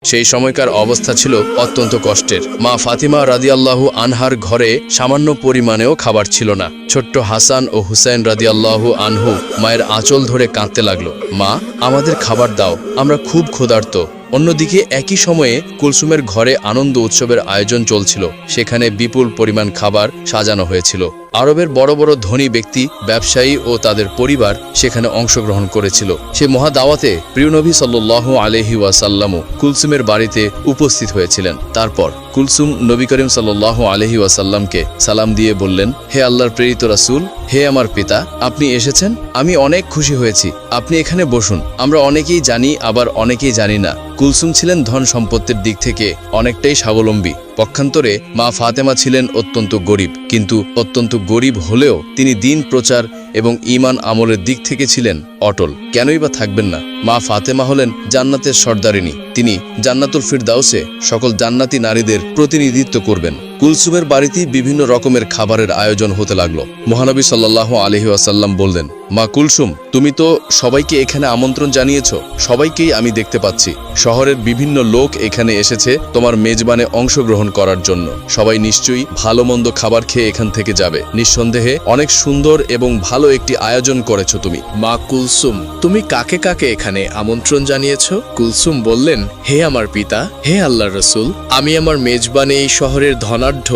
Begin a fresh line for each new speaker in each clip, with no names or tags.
সেই সময়কার অবস্থা ছিল অত্যন্ত কষ্টের। মা ফাতিমা রাদিয়াল্লাহু আনহার ঘরে সামান্য পরিমাণেও খাবার ছিল না। ছোট্ট হাসান ও হুসাইন রাদিয়াল্লাহু আনহু মায়ের আঁচল ধরে কাঁদতে লাগলো, মা আমাদের খাবার দাও, আমরা খুব ক্ষুধার্ত। অন্যদিকে একই সময়ে কুলসুমের ঘরে আনন্দ উৎসবের আয়োজন চলছিল। সেখানে বিপুল পরিমাণ খাবার সাজানো হয়েছিল। আরবের বড় বড় ধনী ব্যক্তি, ব্যবসায়ী ও তাদের পরিবার সেখানে অংশগ্রহণ করেছিল। সে মহাদাওয়াতে প্রিয় নবী সাল্লাল্লাহু আলাইহি ওয়াসাল্লামও কুলসুমের বাড়িতে উপস্থিত হয়েছিলেন। তারপর কুলসুম নবী করিম সাল্লাল্লাহু আলাইহি ওয়াসাল্লামকে সালাম দিয়ে বললেন, হে আল্লাহর প্রেরিত রাসূল, হে আমার পিতা, আপনি এসেছেন, আমি অনেক খুশি হয়েছি। আপনি এখানে বসুন। আমরা অনেকেই জানি, আবার অনেকেই জানি না, কুলসুম ছিলেন ধন সম্পত্তির দিক থেকে অনেকটাই স্বাবলম্বী। পক্ষান্তরে মা ফাতেমা ছিলেন অত্যন্ত গরিব, কিন্তু অত্যন্ত গরিব হলেও তিনি দিন প্রচার এবং ঈমান আমলের দিক থেকে ছিলেন অটল। কেনই বা থাকবেন না? মা ফাতেমা হলেন জান্নাতের সর্দারিনী। তিনি জান্নাতুল ফিরদাউসে সকল জান্নাতি নারীদের প্রতিনিধিত্ব করবেন। কুলসুমের বাড়িতে বিভিন্ন রকমের খাবারের আয়োজন হতে লাগলো। মহানবী সাল্লাল্লাহু আলাইহি ওয়াসাল্লাম বললেন, মা কুলসুম, তুমি তো সবাইকে এখানে আমন্ত্রণ জানিয়েছ, সবাইকেই আমি দেখতে পাচ্ছি। শহরের বিভিন্ন লোক এখানে এসেছে তোমার মেজবানে অংশগ্রহণ করার জন্য। সবাই নিশ্চয়ই ভালো মন্দ খাবার খেয়ে এখান থেকে যাবে। নিঃসন্দেহে অনেক সুন্দর এবং ভালো একটি আয়োজন করেছো তুমি।
মা কুলসুম, তুমি কাকে কাকে এখানে আমন্ত্রণ জানিয়েছ? কুলসুম বললেন, হে আমার পিতা, হে আল্লাহর রাসূল, আমি আমার মেজবানে এই শহরের ধনাঢ্য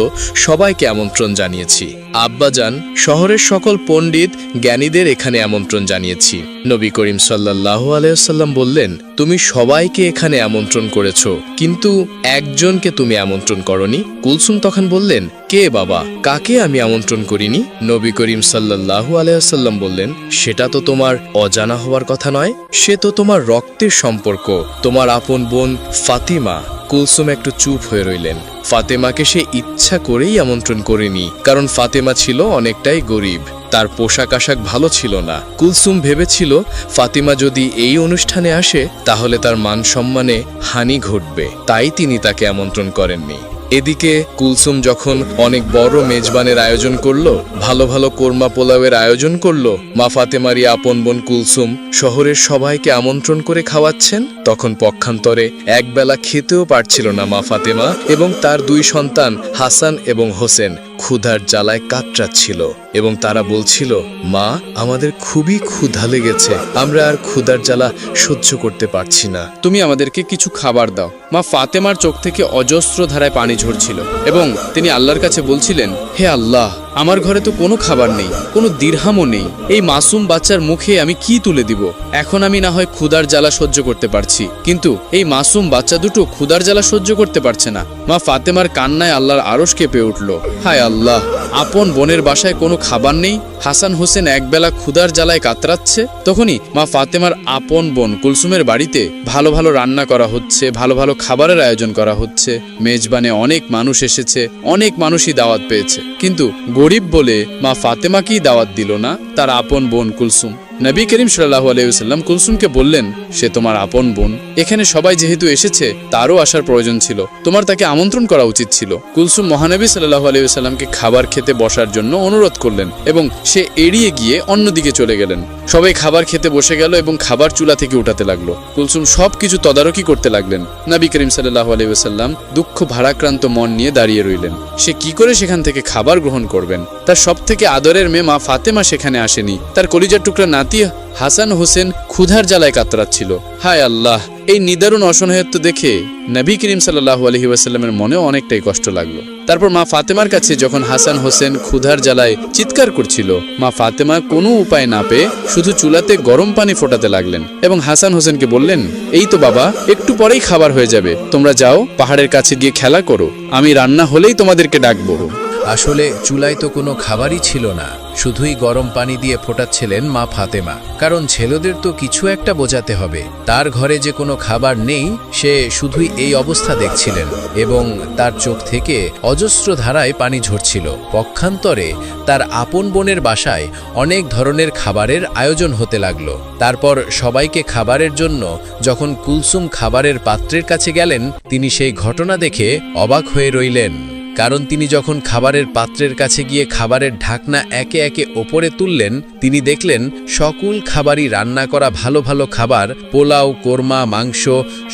সবাইকে আমন্ত্রণ জানিয়েছি। আব্বাজান, শহরের সকল পণ্ডিত জ্ঞানীদের এখানে আমন্ত্রণ জানিয়েছি। নবী করিম সাল্লাল্লাহু আলাইহি ওয়াসাল্লাম বললেন, তুমি সবাইকে এখানে আমন্ত্রণ করেছো, কিন্তু একজনকে তুমি আমন্ত্রণ করনি। কুলসুম তখন বললেন, কে বাবা, কাকে আমি আমন্ত্রণ করিনি? নবী করিম সাল্লাল্লাহু আলাইহি ওয়াসাল্লাম বললেন, সেটা তো তোমার অজানা হওয়ার কথা নয়, সে তো তোমার রক্তের সম্পর্ক, তোমার আপন বোন ফাতিমা। কুলসুম একটু চুপ হয়ে রইলেন। ফাতেমাকে সে ইচ্ছা করেই আমন্ত্রণ করেনি, কারণ ফাতেমা ছিল অনেকটাই গরিব, তার পোশাক আশাক ভালো ছিল না। কুলসুম ভেবেছিল ফাতিমা যদি এই অনুষ্ঠানে আসে তাহলে তার মান সম্মানে হানি ঘটবে, তাই তিনি তাকে আমন্ত্রণ করেননি। এদিকে কুলসুম যখন অনেক বড় মেজবানের আয়োজন করলো, ভালো ভালো কোরমা পোলাওয়ের আয়োজন করলো, মা ফাতেমারই আপন বোন কুলসুম শহরের সবাইকে আমন্ত্রণ করে খাওয়াচ্ছেন, তখন পক্ষান্তরে একবেলা খেতেও পারছিল না মা ফাতেমা এবং তার দুই সন্তান হাসান এবং হোসেন ক্ষুধার জ্বালায় কাতরাচ্ছিল এবং তারা বলছিল, মা, আমাদের খুবই ক্ষুধা লেগেছে, আমরা আর ক্ষুধার জ্বালা সহ্য করতে পারছি না, তুমি আমাদেরকে কিছু খাবার দাও। মা ফাতেমার চোখ থেকে অজস্র ধারায় পানি ঝরছিল এবং তিনি আল্লাহর কাছে বলছিলেন, হে আল্লাহ, আমার ঘরে তো কোনো খাবার নেই, কোনো দিরহামও নেই, এই মাসুম বাচ্চার মুখে আমি কি তুলে দিব? এখন আমি না হয় ক্ষুধার জ্বালা সহ্য করতে পারছি, কিন্তু এই মাসুম বাচ্চা দুটো ক্ষুধার জ্বালা সহ্য করতে পারছে না। মা ফাতেমার কান্নায় আল্লাহর আরশ কেঁপে উঠল। হায় আল্লাহ, আপন বোনের বাসায় কোনো খাবার নেই, হাসান হোসেন একবেলা ক্ষুধার জ্বালায় কাতরাচ্ছে। তখনই মা ফাতেমার আপন বোন কুলসুমের বাড়িতে ভালো ভালো রান্না করা হচ্ছে, ভালো ভালো খাবারের আয়োজন করা হচ্ছে। মেজবানে অনেক মানুষ এসেছে, অনেক মানুষই দাওয়াত পেয়েছে, কিন্তু গরিব বলে মা ফাতেমাকেই দাওয়াত দিল না তার আপন বোন কুলসুম। নবী করিম সাল্লাল্লাহু আলাইহি ওয়াসাল্লাম কুলসুমকে বললেন, সে তোমার আপন বোন, এখানে সবাই যেহেতু এসেছে তারও আসার প্রয়োজন ছিল, তোমার তাকে আমন্ত্রণ করা উচিত ছিল। কুলসুম মহানবী সাল্লাল্লাহু আলাইহি ওয়াসাল্লামকে খাবার খেতে বসার জন্য অনুরোধ করলেন এবং সে এড়িয়ে গিয়ে অন্যদিকে চলে গেলেন। সবাই খাবার খেতে বসে গেল এবং খাবার চুলা থেকে উঠাতে লাগলো। কুলসুম সবকিছু তদারকি করতে লাগলেন। নবী করিম সাল্লাল্লাহু আলাইহি ওয়াসাল্লাম দুঃখ ভারাক্রান্ত মন নিয়ে দাঁড়িয়ে রইলেন। সে কি করে সেখান থেকে খাবার গ্রহণ করবেন? তার সবথেকে আদরের মেয়ে মা ফাতেমা সেখানে আসেনি, তার কলিজার টুকরা নাতি হাসান হোসেন ক্ষুধার জ্বালায় কাতরাচ্ছিল। হায় আল্লাহ, এই নিদারুণ অসহায়ত্ব দেখে নবী করিম সাল্লাল্লাহু আলাইহি ওয়াসাল্লামের মনেও অনেকটাই কষ্ট লাগলো। তারপর মা ফাতেমার কাছে যখন হাসান হোসেন ক্ষুধার জ্বালায় চিৎকার করছিল, মা ফাতেমা কোনো উপায় না পেয়ে শুধু চুলাতে গরম পানি ফোটাতে লাগলেন এবং হাসান হোসেনকে বললেন, এই তো বাবা, একটু পরেই খাবার হয়ে যাবে, তোমরা যাও পাহাড়ের কাছে গিয়ে খেলা করো, আমি রান্না হলেই তোমাদেরকে ডাকবো।
আসলে চুলায় তো কোনো খাবারই ছিল না, শুধুই গরম পানি দিয়ে ফোটাচ্ছিলেন মা ফাতেমা, কারণ ছেলেদের তো কিছু একটা বোঝাতে হবে। তার ঘরে যে কোনো খাবার নেই, সে শুধুই এই অবস্থা দেখছিলেন এবং তার চোখ থেকে অজস্র ধারায় পানি ঝরছিল। পক্ষান্তরে তার আপন বোনের বাসায় অনেক ধরনের খাবারের আয়োজন হতে লাগলো। তারপর সবাইকে খাবারের জন্য যখন কুলসুম খাবারের পাত্রের কাছে গেলেন, তিনি সেই ঘটনা দেখে অবাক হয়ে রইলেন, কারণ তিনি যখন খাবারের পাত্রের কাছে গিয়ে খাবারের ঢাকনা একে একে ওপরে তুললেন তিনি দেখলেন সকল খাবারই রান্না করা ভালো ভালো খাবার, পোলাও, কোরমা, মাংস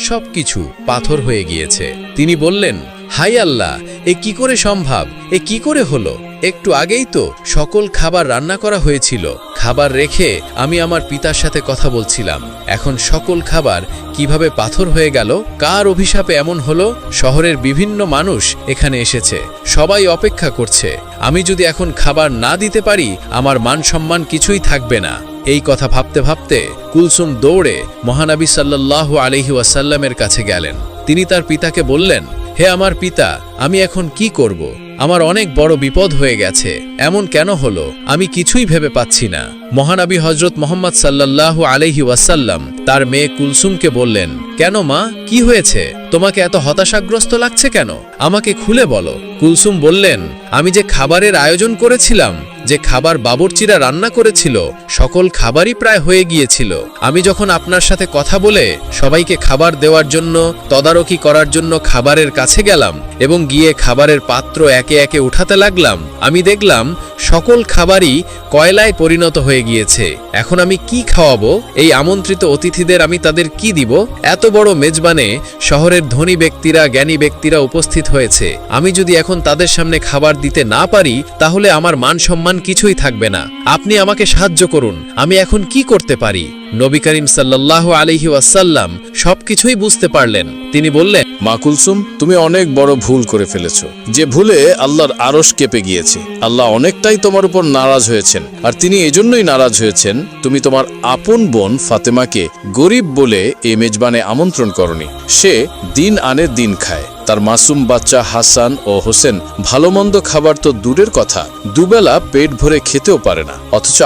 সবকিছু পাথর হয়ে গিয়েছে। তিনি বললেন, হাই আল্লাহ, এ কি করে সম্ভব? এ কি করে হলো? একটু আগেই তো সকল খাবার রান্না করা হয়েছিল। খাবার রেখে আমি আমার পিতার সাথে কথা বলছিলাম, এখন সকল খাবার কিভাবে পাথর হয়ে গেল? কার অভিশাপে এমন হলো? শহরের বিভিন্ন মানুষ এখানে এসেছে, সবাই অপেক্ষা করছে। আমি যদি এখন খাবার না দিতে পারি আমার মান সম্মান কিছুই থাকবে না। এই কথা ভাবতে ভাবতে কুলসুম দৌড়ে মহানবী সাল্লাল্লাহু আলাইহি ওয়াসাল্লামের কাছে গেলেন। তিনি তার পিতাকে বললেন, হে আমার পিতা, আমি এখন কি করব? আমার অনেক বড় বিপদ হয়ে গেছে। এমন কেন হলো? আমি কিছুই ভেবে পাচ্ছি না। মহানবী হযরত মুহাম্মদ সাল্লাল্লাহু আলাইহি ওয়াসাল্লাম তার মেয়ে কুলসুমকে বললেন, কেন মা, কি হয়েছে? তোমাকে এত হতাশাগ্রস্ত লাগছে কেন? আমাকে খুলে বলো। কুলসুম বললেন, আমি যে খাবারের আয়োজন করেছিলাম, যে খাবার বাবুর্চিরা রান্না করেছিল, সকল খাবারই প্রায় হয়ে গিয়েছিল। আমি যখন আপনার সাথে কথা বলে সবাইকে খাবার দেওয়ার জন্য, তদারকি করার জন্য খাবারের কাছে গেলাম এবং গিয়ে খাবারের পাত্র একে একে উঠাতে লাগলাম, আমি দেখলাম সকল খাবারই কয়লায় পরিণত হয়ে গিয়েছে। এখন আমি কি খাওয়াবো? এই আমন্ত্রিত অতিথিদের আমি তাদের কি দিব? এত বড় মেজবানে শহরের ধনী ব্যক্তিরা, জ্ঞানী ব্যক্তিরা উপস্থিত হয়েছে। আমি যদি এখন তাদের সামনে খাবার দিতে না পারি তাহলে আমার মান সম্মান কিছুই থাকবে না। আপনি আমাকে সাহায্য করুন, আমি এখন কি করতে পারি? নবী করিম সাল্লাল্লাহু আলাইহি ওয়াসাল্লাম সবকিছুই বুঝতে পারলেন। তিনি বললেন,
মা কুলসুম, তুমি অনেক বড় ভুল করে ফেলেছ, যে ভুলে আল্লাহর আরশ কেঁপে গিয়েছে। আল্লাহ অনেকটাই তোমার উপর নারাজ হয়েছেন, আর তিনি এজন্যই নারাজ হয়েছেন তুমি তোমার আপন বোন ফাতেমাকে গরিব বলে এই মেজবানে আমন্ত্রণ করনি। সে দিন আনে দিন খায়, তার মাসুম বাচ্চা হাসান ও হোসেন ভালো মন্দ খাবার তো দূরের কথা, দুবেলা পেট ভরে খেতেও পারে না। অথচ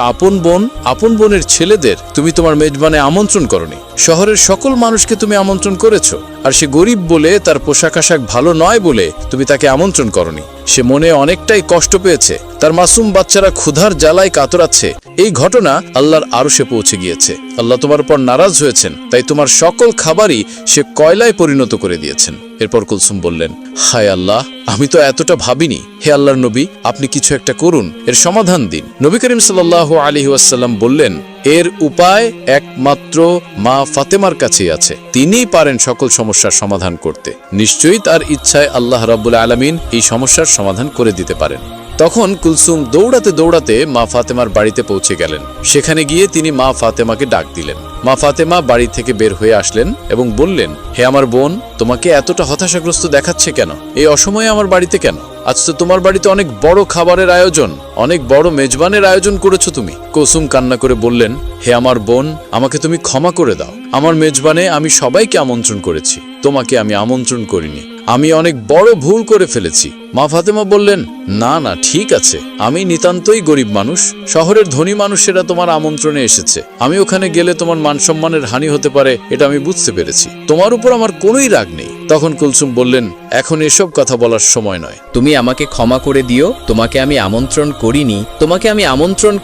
আপন বোনের ছেলেদের তুমি তোমার মেজবানে আমন্ত্রণ করনি। শহরের সকল মানুষকে তুমি আমন্ত্রণ করেছো, আর সে গরিব বলে, তার পোশাক আশাক ভালো নয় বলে তুমি তাকে আমন্ত্রণ করনি। সে মনে অনেকটাই কষ্ট পেয়েছে, তার মাসুম বাচ্চারা ক্ষুধার জ্বালায় কাতরাচ্ছে। এই ঘটনা আল্লাহর আরশে পৌঁছে গিয়েছে। আল্লাহ তোমার উপর নারাজ হয়েছেন, তাই তোমার সকল খাবারই সে কয়লায় পরিণত করে দিয়েছেন। এরপর কুলসুম বললেন, হায় আল্লাহ, আমি তো এতটা ভাবিনি। হে আল্লাহর নবী, আপনি কিছু একটা করুন, এর সমাধান দিন। নবী করিম সাল্লাল্লাহু আলাইহি ওয়াসাল্লাম বললেন, এর উপায় একমাত্র মা ফাতেমার কাছেই আছে। তিনিই পারেন সকল সমস্যার সমাধান করতে। নিশ্চয়ই তার ইচ্ছায় আল্লাহ রাব্বুল আলামিন এই সমস্যার সমাধান করে দিতে পারেন। তখন কুলসুম দৌড়াতে দৌড়াতে মা ফাতেমার বাড়িতে পৌঁছে গেলেন। সেখানে গিয়ে তিনি মা ফাতেমাকে ডাক দিলেন। মা ফাতেমা বাড়ি থেকে বের হয়ে আসলেন এবং বললেন, হে আমার বোন, তোমাকে এতটা হতাশাগ্রস্ত দেখাচ্ছে কেন? এই অসময়ে আমার বাড়িতে কেন? আজ তো তোমার বাড়িতে অনেক বড় খাবারের আয়োজন, অনেক বড় মেজবানের আয়োজন করেছো তুমি। কুলসুম কান্না করে বললেন, হে আমার বোন, আমাকে তুমি ক্ষমা করে দাও। আমার মেজবানে আমি সবাইকে আমন্ত্রণ করেছি, তোমাকে আমি আমন্ত্রণ করিনি। আমি অনেক বড় ভুল করে ফেলেছি। মা ফাতেমা বললেন, না না, ঠিক আছে, আমি নিতান্তই গরিব মানুষ। শহরের ধনী মানুষেরা তোমার আমন্ত্রণে এসেছে, আমি ওখানে গেলে তোমার মান সম্মানের হানি হতে পারে, এটা আমি বুঝতে পেরেছি। তোমার উপর আমার কোনোই রাগ নেই। তখন কুলসুম বললেন, এখন এসব কথা বলার সময় নয়।
তুমি আমাকে ক্ষমা করে দিও, তোমাকে আমি আমন্ত্রণ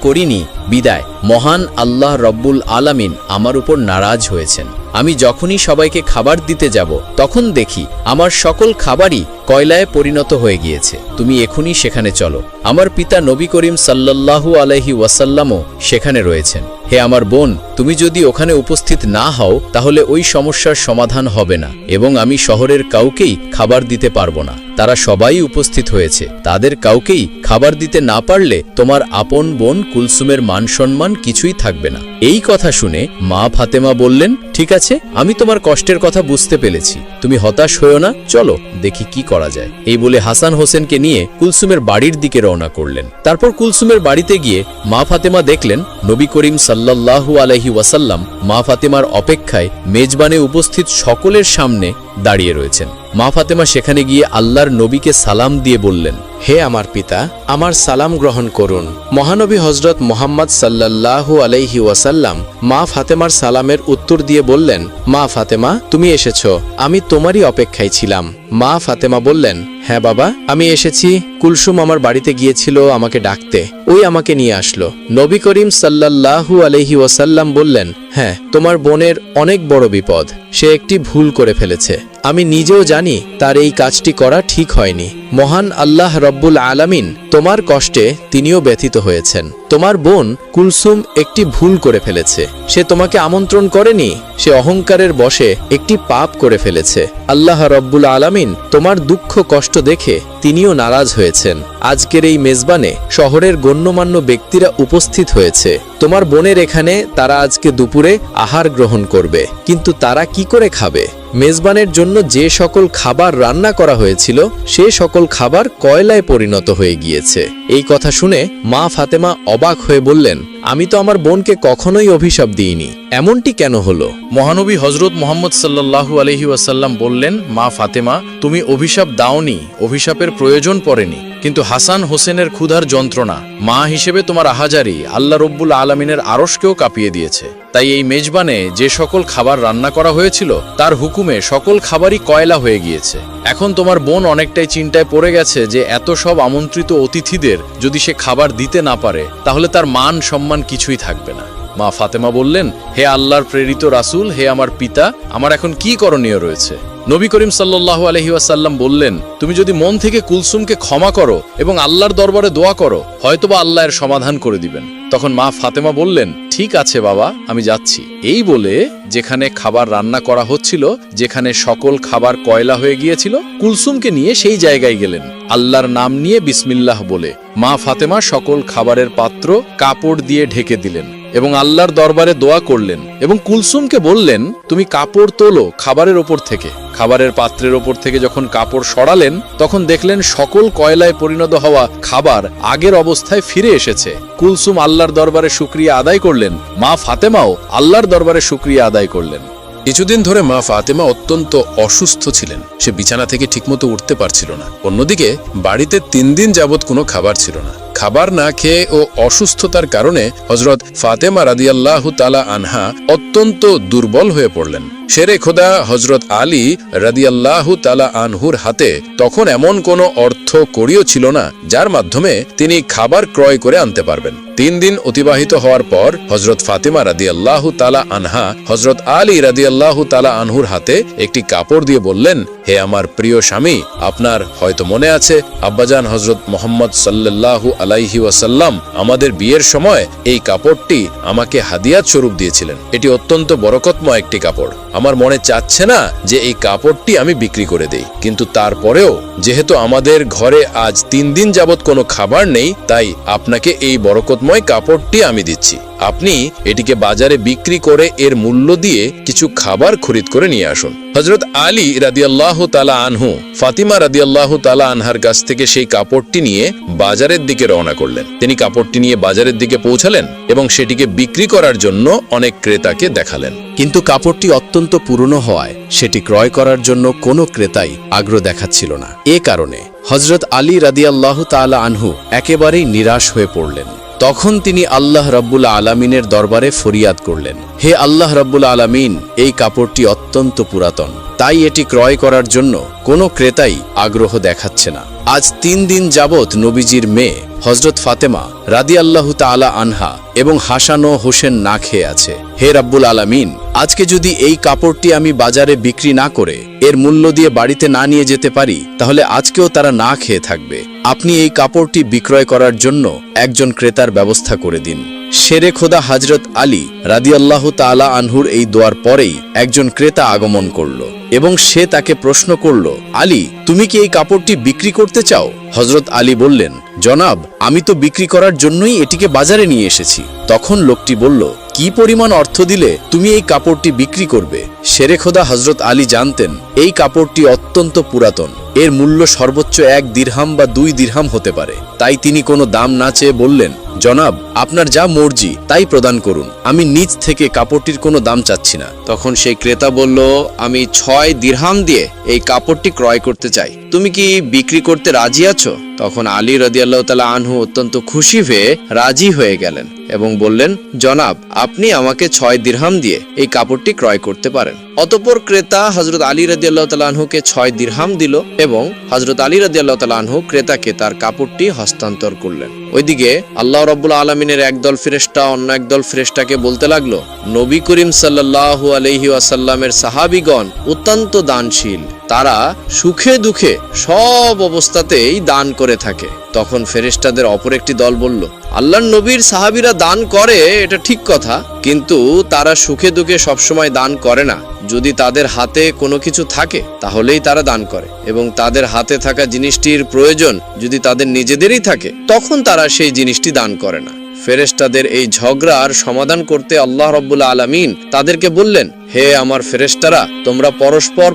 করিনি, বিদায়। মহান আল্লাহ রব্বুল আলামিন আমার উপর নারাজ হয়েছেন। আমি যখনই সবাইকে খাবার দিতে যাব তখন দেখি আমার সকল খাবারই কয়লায় পরিণত হয়ে গিয়েছে। তুমি এখনই সেখানে চলো। আমার পিতা নবী করিম সাল্লাল্লাহু আলাইহি ওয়াসাল্লামও সেখানে রয়েছেন। হে আমার বোন, তুমি যদি ওখানে উপস্থিত না হও তাহলে ওই সমস্যার সমাধান হবে না এবং আমি শহরের কাউকেই খাবার দিতে পারবো না। তারা সবাই উপস্থিত হয়েছে, তাদের কাউকেই খাবার দিতে না পারলে তোমার আপন বোন কুলসুমের মান সম্মান কিছুই থাকবে না। এই কথা শুনে মা ফাতেমা বললেন, ঠিক আছে, আমি তোমার কষ্টের কথা বুঝতে পেরেছি, তুমি হতাশ হয়েও না, চলো দেখি কি করা যায়। এই বলে হাসান হোসেনকে নিয়ে কুলসুমের বাড়ির দিকে রওনা করলেন। তারপর কুলসুমের বাড়িতে গিয়ে মা ফাতেমা দেখলেন নবী করিম সাল্লাল্লাহু আলাইহি ওয়াসাল্লাম মা ফাতেমার অপেক্ষায় মেজবানে উপস্থিত সকলের সামনে দাঁড়িয়ে রয়েছেন। মা ফাতেমা সেখানে গিয়ে আল্লাহর নবীকে সালাম দিয়ে বললেন,
হে আমার পিতা, আমার সালাম গ্রহণ করুন। মহানবী হযরত মুহাম্মদ সাল্লাল্লাহু আলাইহি ওয়াসাল্লাম মা ফাতেমার সালামের উত্তর দিয়ে বললেন, মা ফাতেমা, তুমি এসেছো, আমি তোমারই অপেক্ষায় ছিলাম। মা ফাতেমা বললেন, হ্যাঁ বাবা, আমি এসেছি। কুলসুম আমার বাড়িতে গিয়েছিল আমাকে ডাকতে, ওই আমাকে নিয়ে আসলো। নবী করিম সাল্লাল্লাহু আলাইহি ওয়াসাল্লাম বললেন, হ্যাঁ, তোমার বোনের অনেক বড় বিপদ, সে একটি ভুল করে ফেলেছে। আমি নিজেও জানি তার এই কাজটি করা ঠিক হয়নি। মহান আল্লাহ রব্বুল আলামিন তোমার কষ্টে তিনিও ব্যথিত হয়েছেন। তোমার বোন কুলসুম একটি ভুল করে ফেলেছে। সে তোমাকে আমন্ত্রণ করেনি, সে অহংকারের বশে একটি পাপ করে ফেলেছে। আল্লাহ রব্বুল আলামিন তোমার দুঃখ কষ্ট দেখে তিনিও নারাজ হয়েছেন। আজকের এই মেজবানে শহরের গণ্যমান্য ব্যক্তিরা উপস্থিত হয়েছে। তোমার বোনের এখানে তারা আজকে দুপুরে আহার গ্রহণ করবে, কিন্তু তারা কি করে খাবে? মেজবানের জন্য যে সকল খাবার রান্না করা হয়েছিল সে সকল খাবার কয়লায় পরিণত হয়ে গিয়েছে। এই কথা শুনে মা ফাতেমা অবাক হয়ে বললেন, আমি তো আমার বোনকে কখনোই অভিশাপ দিইনি, এমনটি কেন হলো?
মহানবী হজরত মোহাম্মদ সাল্লাল্লাহু আলাইহি ওয়াসাল্লাম বললেন, মা ফাতেমা, তুমি অভিশাপ দাওনি, অভিশাপের প্রয়োজন পড়েনি, কিন্তু হাসান হোসেনের ক্ষুধার যন্ত্রণা, মা হিসেবে তোমার আহাজারি আল্লাহ রব্বুল আলামিনের আরশকেও কাঁপিয়ে দিয়েছে। তাই এই মেজবানে যে সকল খাবার রান্না করা হয়েছিল তার হুকুমে সকল খাবারই কয়লা হয়ে গিয়েছে। এখন তোমার বোন অনেকটাই চিন্তায় পড়ে গেছে যে এত সব আমন্ত্রিত অতিথিদের যদি সে খাবার দিতে না পারে তাহলে তার মান সম্মান কিছুই থাকবে না। মা ফাতেমা বললেন, হে আল্লাহর প্রেরিত রাসূল, হে আমার পিতা, আমার এখন কি করণীয় রয়েছে? নবী করিম সাল্লাল্লাহু আলাইহি ওয়াসাল্লাম বললেন, তুমি যদি মন থেকে কুলসুমকে ক্ষমা করো এবং আল্লাহর দরবারে দোয়া করো, হয়তোবা আল্লাহ এর সমাধান করে দিবেন। তখন মা ফাতেমা বললেন, ঠিক আছে বাবা, আমি যাচ্ছি। এই বলে যেখানে খাবার রান্না করা হচ্ছিল, যেখানে সকল খাবার কয়লা হয়ে গিয়েছিল, কুলসুমকে নিয়ে সেই জায়গায় গেলেন। আল্লাহর নাম নিয়ে বিসমিল্লাহ বলে মা ফাতেমা সকল খাবারের পাত্র কাপড় দিয়ে ঢেকে দিলেন এবং আল্লাহর দরবারে দোয়া করলেন এবং কুলসুমকে বললেন, তুমি কাপড় তোলো খাবারের ওপর থেকে। খাবারের পাত্রের ওপর থেকে যখন কাপড় সরালেন তখন দেখলেন সকল কয়লায় পরিণত হওয়া খাবার আগের অবস্থায় ফিরে এসেছে। কুলসুম আল্লাহর দরবারে শুকরিয়া আদায় করলেন, মা ফাতেমাও আল্লাহর দরবারে শুকরিয়া আদায় করলেন।
কিছুদিন ধরে মা ফাতেমা অত্যন্ত অসুস্থ ছিলেন। সে বিছানা থেকে ঠিকমতো উঠতে পারছিল না। অন্যদিকে বাড়িতে 3 দিন যাবৎ কোনো খাবার ছিল না। খাবার না খেয়ে ও অসুস্থতার কারণে হযরত ফাতেমা রাদিয়াল্লাহু তাআলা আনহা অত্যন্ত দুর্বল হয়ে পড়লেন। শেরে খোদা হযরত আলী রাদিয়াল্লাহু তাআলা আনহুর হাতে তখন এমন কোনো অর্থ কড়িও ছিল না যার মাধ্যমে তিনি খাবার ক্রয় করে আনতে পারবেন। 3 দিন অতিবাহিত হওয়ার পর হযরত ফাতেমা রাদিয়াল্লাহু তাআলা আনহা হযরত আলী রাদিয়াল্লাহু তাআলা আনহুর হাতে একটি কাপড় দিয়ে বললেন, হে আমার প্রিয় স্বামী, আপনার হয়তো মনে আছে আব্বাজান হযরত মুহাম্মদ সাল্লাল্লাহু আলাইহি ওয়াসাল্লাম আমাদের বিয়ের সময় এই কাপড়টি আমাকে হাদিয়াত স্বরূপ দিয়েছিলেন। এটি অত্যন্ত বরকতময় একটি কাপড়। আমার মনে চাচ্ছে না যে এই কাপড়টি আমি বিক্রি করে দেই, কিন্তু তারপরেও যেহেতু আমাদের ঘরে আজ 3 দিন যাবৎ কোনো খাবার নেই, তাই আপনাকে এই বরকতময় কাপড়টি আমি দিচ্ছি। আপনি এটিকে বাজারে বিক্রি করে এর মূল্য দিয়ে কিছু খাবার খরিদ করে নিয়ে আসুন। হযরত আলী রাদিয়াল্লাহু তাআলা আনহু ফাতিমা রাদিয়াল্লাহু তাআলা আনহার কাছ থেকে সেই কাপড়টি নিয়ে বাজারের দিকে রওনা করলেন। তিনি কাপড়টি নিয়ে বাজারের দিকে পৌঁছালেন এবং সেটিকে বিক্রি করার জন্য অনেক ক্রেতাকে দেখালেন।
কিন্তু কাপড়টি অত্যন্ত পুরনো হওয়ায় সেটি ক্রয় করার জন্য কোনো ক্রেতাই আগ্রহ দেখাচ্ছিল না। এ কারণে হযরত আলী রাদিয়াল্লাহু তাআলা আনহু একেবারেই নিরাশ হয়ে পড়লেন। তখন তিনি আল্লাহ রাব্বুল আলামিনের দরবারে ফরিয়াদ করলেন, হে আল্লাহ রাব্বুল আলামিন, এই কাপড়টি অত্যন্ত পুরাতন, তাই এটি ক্রয় করার জন্য কোনো ক্রেতাই আগ্রহ দেখাচ্ছে না। আজ 3 দিন যাবৎ নবীজির মেয়ে হযরত ফাতেমা রাদিয়াল্লাহু তাআলা আনহা এবং হাসান ও হোসেন না খেয়ে আছে। হে রাব্বুল আলামিন, আজকে যদি এই কাপড়টি আমি বাজারে বিক্রি না করে এর মূল্য দিয়ে বাড়িতে না নিয়ে যেতে পারি, তাহলে আজকেও তারা না খেয়ে থাকবে। আপনি এই কাপড়টি বিক্রয় করার জন্য একজন ক্রেতার ব্যবস্থা করে দিন। শেরে খোদা হযরত আলী রাদিয়াল্লাহু তাআলা আনহুর এই দোয়ার পরেই একজন ক্রেতা আগমন করল এবং সে তাকে প্রশ্ন করল, আলী, তুমি কি এই কাপড়টি বিক্রি করতে চাও? হযরত আলী বললেন, জনাব, আমি তো বিক্রি করার জন্যই এটিকে বাজারে নিয়ে এসেছি। তখন লোকটি বলল, কি পরিমাণ অর্থ দিলে তুমি এই কাপড়টি বিক্রি করবে? শেরে খোদা হযরত আলী জানতেন এই কাপড়টি অত্যন্ত পুরাতন, এর মূল্য সর্বোচ্চ 1 দিরহাম বা 2 দিরহাম হতে পারে। তাই তিনি কোনো দাম না চেয়ে বললেন, জনাব, আপনার যা মর্জি তাই প্রদান করুন, আমি নিজ থেকে কাপড়টির কোনো দাম চাচ্ছি না। তখন সেই ক্রেতা বলল, আমি 6 দিরহাম দিয়ে এই কাপড়টি ক্রয় করতে চাই, তুমি কি বিক্রি করতে রাজি আছো? তখন আলী রাদিয়াল্লাহু তাআলা আনহু অত্যন্ত খুশি হয়ে রাজি হয়ে গেলেন এবং বললেন, জনাব, আপনি আমাকে 6 দিরহাম দিয়ে এই কাপড়টি ক্রয় করতে পারেন। অতঃপর ক্রেতা হযরত আলী রাদিয়াল্লাহু তাআলা আনহুকে 6 দিরহাম দিল এবং হযরত আলী রাদিয়াল্লাহু তাআলা আনহু ক্রেতাকে তার কাপড়টি হস্তান্তর করলেন। ওইদিকে আল্লাহ রাব্বুল আলামিনের একদল ফেরেশতা অন্য একদল ফেরেশতাকে বলতে লাগলো, নবী করিম সাল্লাল্লাহু আলাইহি ওয়াসাল্লামের সাহাবীগণ অত্যন্ত দানশীল, তারা সুখে দুঃখে সব অবস্থাতেই দান করে থাকে। তখন ফেরেশতাদের অপর একটি দল বলল, আল্লাহর নবীর সাহাবীরা দান করে এটা ঠিক কথা, কিন্তু তারা সুখে দুঃখে সবসময় দান করে না। যদি তাদের হাতে কোনো কিছু থাকে তাহলেই তারা দান করে, এবং তাদের হাতে থাকা জিনিসটির প্রয়োজন যদি তাদের নিজেদেরই থাকে তখন তারা সেই জিনিসটি দান করে না। ফেরেশতাদের এই ঝগড়ার সমাধান করতে আল্লাহ রাব্বুল আলামিন তাদেরকে বললেন, হে আমার ফেরেশতারা, তোমরা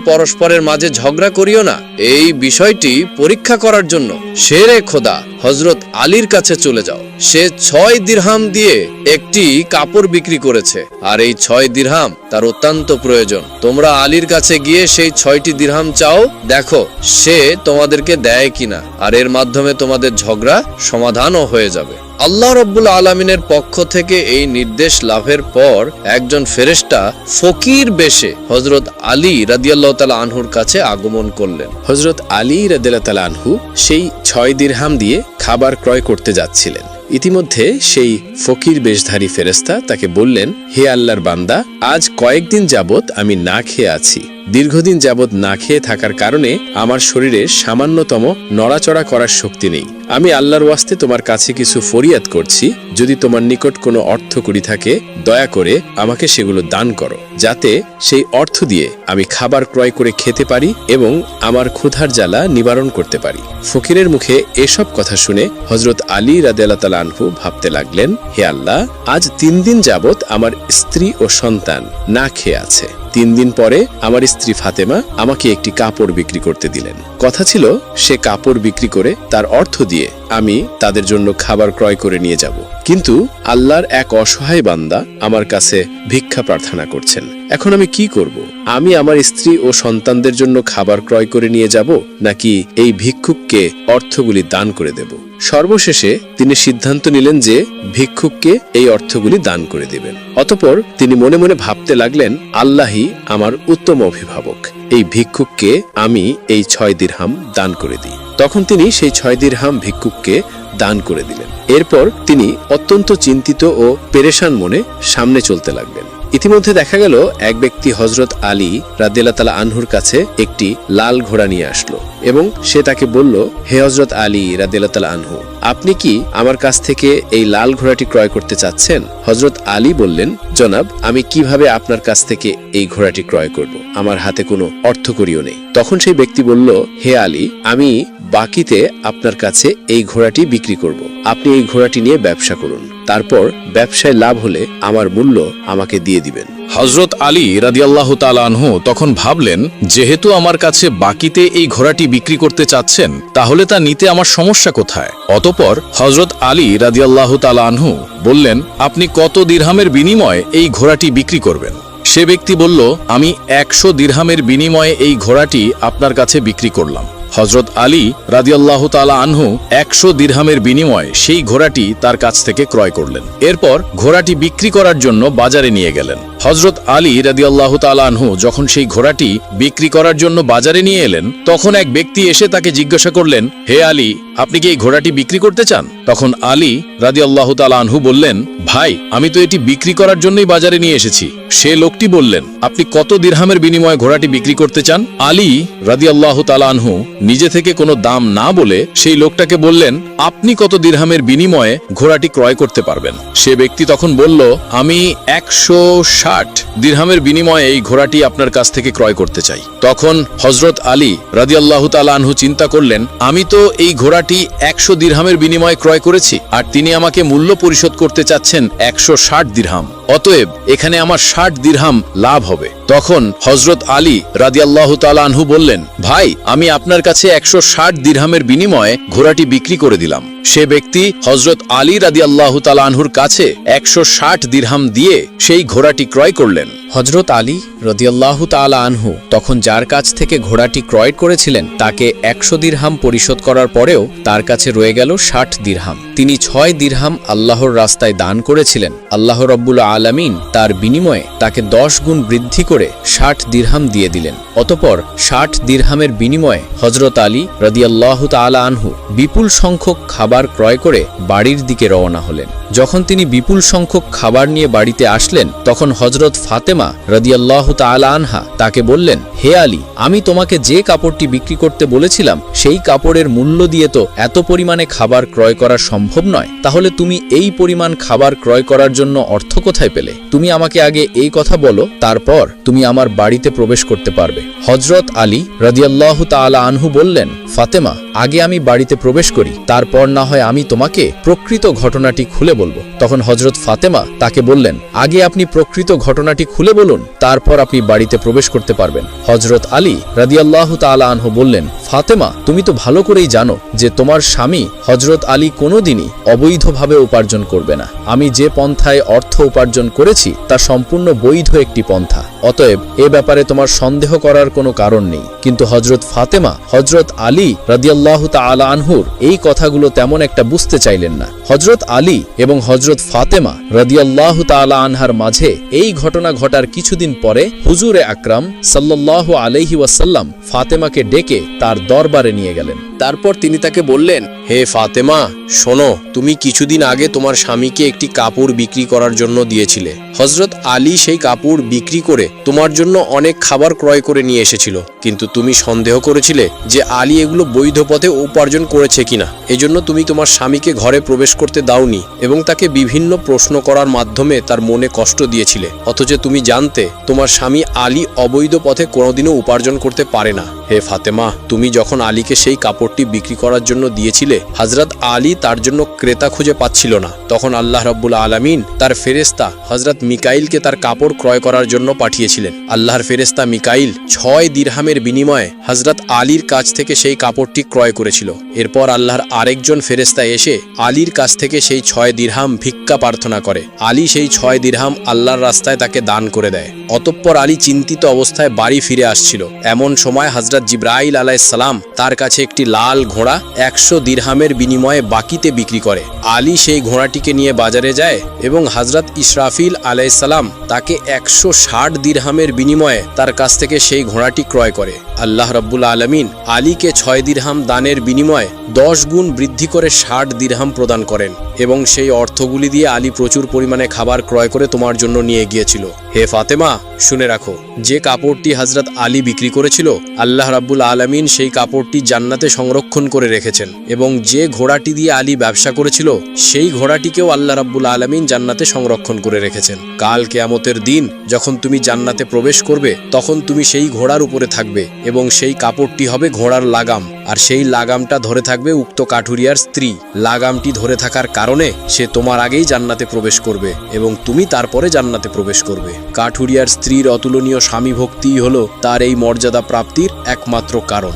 পরস্পরের মাঝে ঝগড়া করিও না। এই বিষয়টি পরীক্ষা করার জন্য শেরে খোদা হযরত আলীর কাছে চলে যাও। সে 6 দিরহাম দিয়ে একটি কাপড় বিক্রি করেছে, আর এই 6 দিরহাম তার অত্যন্ত প্রয়োজন। তোমরা আলীর কাছে গিয়ে সেই 6টি দিরহাম চাও, দেখো সে তোমাদেরকে দেয় কিনা, আর এর মাধ্যমে তোমাদের ঝগড়া সমাধানও হয়ে যাবে। আল্লাহ রাব্বুল আলামিনের পক্ষ থেকে এই নির্দেশ লাভের পর একজন ফেরেশতা ফকির বেশে হযরত আলী রাদিয়াল্লাহু তাআলা আনহুর কাছে আগমন করলেন।
হযরত আলী রাদিয়াল্লাহু তাআলা আনহু সেই 6 দিরহাম দিয়ে খাবার ক্রয় করতে যাচ্ছিলেন। ইতিমধ্যে সেই ফকির বেশধারী ফেরেশতা তাকে বললেন, হে আল্লাহর বান্দা, আজ কয়েকদিন যাবত আমি না খেয়ে আছি। দীর্ঘদিন যাবত না খেয়ে থাকার কারণে আমার শরীরে সামান্যতম নড়াচড়া করার শক্তি নেই। আমি আল্লাহর ওয়াস্তে তোমার কাছে কিছু ফরিয়াদ করছি, যদি তোমার নিকট কোনো অর্থকড়ি থাকে দয়া করে আমাকে সেগুলো দান করো, যাতে সেই অর্থ দিয়ে আমি খাবার ক্রয় করে খেতে পারি এবং আমার ক্ষুধার জ্বালা নিবারণ করতে পারি। ফকিরের মুখে এসব কথা শুনে হযরত আলী রাদিয়াল্লাহু তাআলা আনহু ভাবতে লাগলেন, হে আল্লাহ, আজ 3 দিন যাবত আমার স্ত্রী ও সন্তান না খেয়ে আছে। 3 দিন পরে আমার স্ত্রী ফাতেমা আমাকে একটি কাপড় বিক্রি করতে দিলেন। কথা ছিল সে কাপড় বিক্রি করে তার অর্থ দিয়ে আমি তাদের জন্য খাবার ক্রয় করে নিয়ে যাব, কিন্তু আল্লাহর এক অসহায় বান্দা আমার কাছে ভিক্ষা প্রার্থনা করছেন। এখন আমি কি করব? আমি আমার স্ত্রী ও সন্তানদের জন্য খাবার ক্রয় করে নিয়ে যাব, নাকি এই ভিক্ষুককে অর্থগুলি দান করে দেব? সর্বশেষে তিনি সিদ্ধান্ত নিলেন যে ভিক্ষুককে এই অর্থগুলি দান করে দেবেন। অতঃপর তিনি মনে মনে ভাবতে লাগলেন, আল্লাহই আমার উত্তম অভিভাবক, এই ভিক্ষুককে আমি এই 6 দিরহাম দান করে দিই। তখন তিনি সেই 6 দিরহাম ভিক্ষুককে দান করে দিলেন। এরপর তিনি অত্যন্ত চিন্তিত ও পেরেশান মনে সামনে চলতে লাগলেন। ইতিমধ্যে দেখা গেল এক ব্যক্তি হযরত আলী রাদিয়াল্লাহু তাআলা আনহুর কাছে একটি লাল ঘোড়া নিয়ে আসলো এবং সে তাকে বলল, হে হযরত আলী রাদিয়াল্লাহু তাআলা আনহু, আপনি কি আমার কাছ থেকে এই লাল ঘোড়াটি ক্রয় করতে চাচ্ছেন? হযরত আলী বললেন, জনাব, আমি কিভাবে আপনার কাছ থেকে এই ঘোড়াটি ক্রয় করব? আমার হাতে কোনো অর্থকড়িও নেই। তখন সেই ব্যক্তি বলল, হে আলী, আমি বাকিতে আপনার কাছে এই ঘোড়াটি বিক্রি করব। আপনি এই ঘোড়াটি নিয়ে ব্যবসা করুন, তারপর ব্যবসায় লাভ হলে আমার মূল্য আমাকে দিয়ে দিবেন। হযরত আলী রাদিয়াল্লাহু তাআলা আনহু তখন ভাবলেন, যেহেতু আমার কাছে বাকিতে এই ঘোড়াটি বিক্রি করতে চাচ্ছেন, তাহলে তা নিতে আমার সমস্যা কোথায়? অতঃপর হযরত আলী রাদিয়াল্লাহু তাআলা আনহু বললেন, আপনি কত দিরহামের বিনিময়ে এই ঘোড়াটি বিক্রি করবেন? সে ব্যক্তি বলল, আমি 100 দিরহামের বিনিময়ে এই ঘোড়াটি আপনার কাছে বিক্রি করলাম। হযরত আলী রাদিয়াল্লাহু তাআলা আনহু 100 দিরহামের বিনিময়ে সেই ঘোড়াটি তার কাছ থেকে ক্রয় করলেন। এরপর ঘোড়াটি বিক্রি করার জন্য বাজারে নিয়ে গেলেন। হযরত আলী রাদিয়াল্লাহু তাআলা আনহু যখন সেই ঘোড়াটি বিক্রি করার জন্য বাজারে নিয়ে এলেন, তখন এক ব্যক্তি এসে তাকে জিজ্ঞাসা করলেন, হে আলী, আপনি কি এই ঘোড়াটি বিক্রি করতে চান? তখন আলী রাদিয়াল্লাহু তাআলা আনহু বললেন, ভাই, আমি তো এটি বিক্রি করার জন্যই বাজারে নিয়ে এসেছি। সে লোকটি বললেন, আপনি কত দিরহামের বিনিময়ে ঘোড়াটি বিক্রি করতে চান? আলী রাদিয়াল্লাহু তাআলা আনহু নিজে থেকে কোনো দাম না বলে সেই লোকটাকে বললেন, আপনি কত দিরহামের বিনিময়ে ঘোড়াটি ক্রয় করতে পারবেন? সে ব্যক্তি তখন বলল, আমি 160 দিরহামের বিনিময়ে এই ঘোড়াটি আপনার কাছ থেকে ক্রয় করতে চাই। তখন হযরত আলী রাদিয়াল্লাহু তাআলা আনহু চিন্তা করলেন, আমি তো এই ঘোড়াটি 100 দিরহামের বিনিময়ে ক্রয় করেছি, আর তিনি আমাকে মূল্য পরিশোধ করতে চাচ্ছেন 160 দিরহাম। অতএব এখানে আমার 60 দিরহাম লাভ হবে। তখন হযরত আলী রাদিয়াল্লাহু তাআলা আনহু বললেন, ভাই, আমি আপনার কাছে 160 দিরহামের বিনিময়ে ঘোড়াটি বিক্রি করে দিলাম। সে ব্যক্তি হযরত আলী রাদিয়াল্লাহু তাআলা আনহুর কাছে 160 দিরহাম দিয়ে সেই ঘোড়াটি ক্রয় করলেন।
হযরত আলী রাদিয়াল্লাহু তাআলা আনহু তখন যার কাছ থেকে ঘোড়াটি ক্রয় করেছিলেন তাকে 100 দিরহাম পরিশোধ করার পরেও তার কাছে রয়ে গেল 60 দিরহাম। তিনি 6 দিরহাম আল্লাহর রাস্তায় দান করেছিলেন। আল্লাহ রাব্বুল আলামিন তার বিনিময়ে তাকে 10 গুণ বৃদ্ধি করে 60 দিরহাম দিয়ে দিলেন। অতঃপর 60 দিরহামের বিনিময়ে হযরত আলী রাদিয়াল্লাহু তাআলা আনহু বিপুল সংখ্যক খাবার ক্রয় করে বাড়ির দিকে রওনা হলেন। যখন তিনি বিপুল সংখ্যক খাবার নিয়ে বাড়িতে আসলেন তখন হজরত ফাতেমা রাদিয়াল্লাহু তাআলা আনহা তাকে বললেন, হে আলী, আমি তোমাকে যে কাপড়টি বিক্রি করতে বলেছিলাম সেই কাপড়ের মূল্য দিয়ে তো এত পরিমাণে খাবার ক্রয় করা সম্ভব নয়, তাহলে তুমি এই পরিমাণ খাবার ক্রয় করার জন্য অর্থ কোথায় পেলে? তুমি আমাকে আগে এই কথা বলো, তারপর তুমি আমার বাড়িতে প্রবেশ করতে পারবে। হজরত আলী রাদিয়াল্লাহু তাআলা আনহু বললেন, ফাতেমা, আগে আমি বাড়িতে প্রবেশ করি, তারপর না হয় আমি তোমাকে প্রকৃত ঘটনাটি খুলে বলবো। তখন হজরত ফাতেমা তাকে বললেন, আগে আপনি প্রকৃত ঘটনাটি খুলে বলুন, তারপর আপনি বাড়িতে প্রবেশ করতে পারবেন। হজরত আলী রাদিয়াল্লাহু তাআলা আনহু বললেন, ফাতেমা, তুমি তো ভালো করেই জানো যে তোমার স্বামী হজরত আলী কোনোদিনই অবৈধভাবে উপার্জন করবে না। আমি যে পন্থায় অর্থ উপার্জন করেছি তা সম্পূর্ণ বৈধ একটি পন্থা, অতএব এ ব্যাপারে তোমার সন্দেহ করার কোনো কারণ নেই। কিন্তু হজরত ফাতেমা হজরত আলী রাদিয়াল্লাহু তাআলা আনহুর এই কথাগুলো তেমন একটা বুঝতে চাইলেন না। হজরত আলী এবং হজরত ফাতেমা রাদিয়াল্লাহু তাআলা আনহার মাঝে এই ঘটনা ঘটার কিছুদিন পরে হুজুরে আকরাম সাল্লাল্লাহু আলাইহি ওয়াসাল্লাম ফাতেমাকে ডেকে তার দরবারে নিয়ে গেলেন।
তারপর তিনি তাকে বললেন, হে ফাতেমা, শোনো, তুমি কিছুদিন আগে তোমার স্বামীকে একটি কাপড় বিক্রি করার জন্য দিয়েছিলে। হজরত আলী সেই কাপড় বিক্রি করে তোমার জন্য অনেক খাবার ক্রয় করে নিয়ে এসেছিল, কিন্তু তুমি সন্দেহ করেছিলে যে আলী এগুলো বৈধ পথে উপার্জন করেছে কিনা। এজন্য তুমি তোমার স্বামীকে ঘরে প্রবেশ করতে দাওনি এবং তাকে বিভিন্ন প্রশ্ন করার মাধ্যমে তার মনে কষ্ট দিয়েছিলে, অথচ তুমি জানতে তোমার স্বামী আলী অবৈধ পথে কোনোদিনও উপার্জন করতে পারে না। হে ফাতেমা, তুমি যখন আলীকে সেই কাপড়টি বিক্রি করার জন্য দিয়েছিলে, হযরত আলী তার জন্য ক্রেতা খুঁজে পাচ্ছিল না। তখন আল্লাহ রাব্বুল আলামিন তার ফেরেশতা হযরত মিকাইলকে তার কাপড় ক্রয় করার জন্য পাঠিয়েছিলেন। আল্লাহর ফেরেশতা মিকাইল 6 দিরহামের বিনিময়ে হযরত আলীর কাছ থেকে সেই কাপড়টি ক্রয় করেছিল। এরপর আল্লাহর আরেকজন ফেরেশতা এসে আলীর কাছ থেকে সেই 6 দিরহাম ভিক্ষা প্রার্থনা করে। আলী সেই 6 দিরহাম আল্লাহর রাস্তায় তাকে দান করে দেয়। অতঃপর আলী চিন্তিত অবস্থায় বাড়ি ফিরে আসছিল। এমন সময় হযরত জিবরাইল আলাইহিস সালাম তার কাছে একটি লাল ঘোড়া 100 দিরহামের বিনিময়ে বাকিতে বিক্রি করে। আলী সেই ঘোড়াটিকে নিয়ে বাজারে যায় এবং হযরত ইসরাফিল আলাইহিস সালাম তাকে 160 দিরহামের বিনিময়ে তার কাছ থেকে সেই ঘোড়াটি ক্রয় করে। আল্লাহ রাব্বুল আলামিন আলীকে 6 দিরহাম দানের বিনিময়ে 10 গুণ বৃদ্ধি করে 60 দিরহাম প্রদান করেন এবং সেই অর্থগুলি দিয়ে আলী প্রচুর পরিমাণে খাবার ক্রয় করে তোমার জন্য নিয়ে গিয়েছিল। হে ফাতেমা, শুনে রাখো, যে কাপড়টি হযরত আলী বিক্রি করেছিল, আল্লাহ রাব্বুল আলামিন সেই কাপড়টি জান্নাতে সংরক্ষণ করে রেখেছেন এবং যে ঘোড়াটি দিয়ে আলী ব্যবসা করেছিল সেই ঘোড়াটিকেও আল্লাহ রাব্বুল আলামিন জান্নাতে সংরক্ষণ করে রেখেছেন। কাল কিয়ামতের দিন যখন তুমি জান্নাতে প্রবেশ করবে, তখন তুমি সেই ঘোড়ার উপরে থাকবে এবং সেই কাপড়টি হবে ঘোড়ার লাগাম, আর সেই লাগামটা ধরে থাকবে উক্ত কাঠুরিয়ার স্ত্রী। লাগামটি ধরে থাকার কারণে সে তোমার আগেই জান্নাতে প্রবেশ করবে এবং তুমি তারপরে জান্নাতে প্রবেশ করবে। কাঠুরিয়ার স্ত্রীর অতুলনীয় স্বামী ভক্তিই হলো তার এই মর্যাদা প্রাপ্তির একমাত্র কারণ।